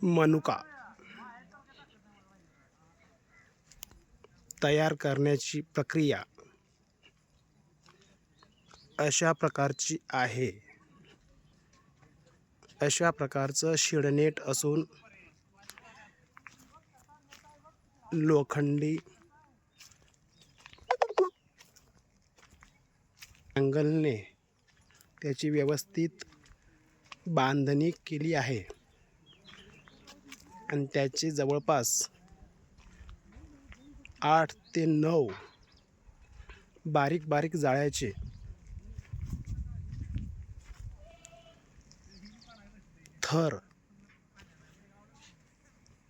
मनुका तयार करण्याची प्रक्रिया अशा प्रकारची आहे. अशा प्रकारचं शिडनेट असून लोखंडी अँगलने त्याची व्यवस्थित बांधणी केली आहे आणि त्याचे जवळपास 8 ते 9 बारीक बारीक जाळ्याचे थर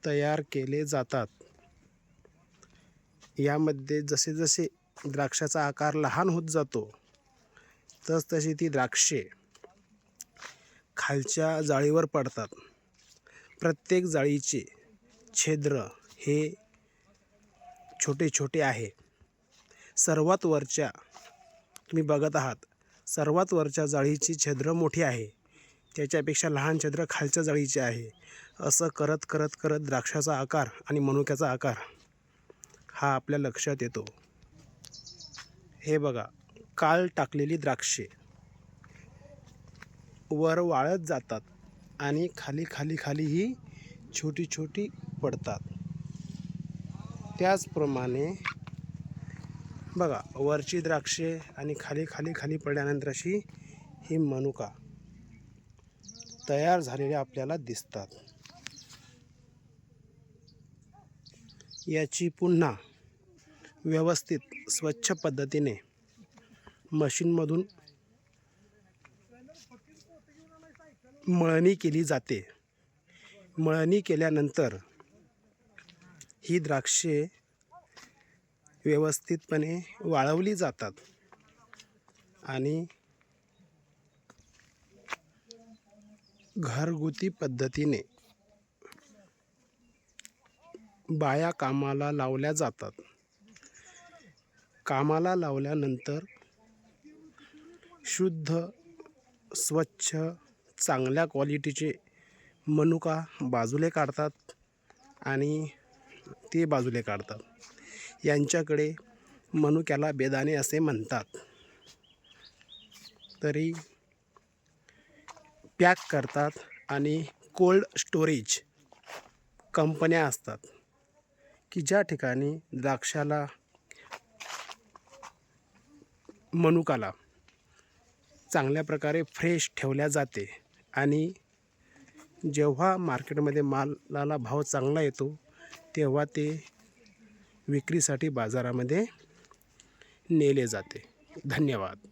तयार केले जातात. यामध्ये जसे जसे द्राक्षाचा आकार लहान होत जातो तसतशी ती द्राक्षे खालच्या जाळीवर पडतात. प्रत्येक जाळीचे छिद्र हे छोटे छोटे आहे. सर्वात वरच्या तुम्ही बघत आहात, सर्वात वरच्या जाळीची छिद्र मोठी आहे, त्याच्यापेक्षा लहान छिद्र खालच्या जाळीचे आहे. असं करत करत करत द्राक्षाचा आकार आणि मनुक्याचा आकार हा आपल्या लक्षात येतो. हे बघा, काल टाकलेली द्राक्षे वर वाळत जातात आणि खाली खाली खाली ही छोटी छोटी पडतात. त्याचप्रमाणे बघा, वरची द्राक्षे आणि खाली खाली खाली पडल्यानंतर अशी ही मनुका तयार झालेले आपल्याला दिसतात. याची पुन्हा व्यवस्थित स्वच्छ पद्धतीने मशीनमधून मळणी केली जाते. मळणी केल्यानंतर ही द्राक्षे व्यवस्थितपणे वाळवली जातात आणि घरगुती पद्धतीने बाया कामाला लावल्या जातात. कामाला लावल्यानंतर शुद्ध, स्वच्छ, चांगल्या क्वालिटीचे मनुका बाजूले काढतात आणि ते बाजूले काढतात. यांच्याकडे मनुक्याला बेदाणे असे म्हणतात. तरी पॅक करतात आणि कोल्ड स्टोरेज कंपन्या असतात की ज्या ठिकाणी द्राक्षाला, मनुकाला चांगल्या प्रकारे फ्रेश ठेवल्या जाते आणि जेव्हा मार्केटमध्ये मालाला भाव चांगला येतो तेव्हा ते विक्रीसाठी बाजारामध्ये नेले जाते. धन्यवाद.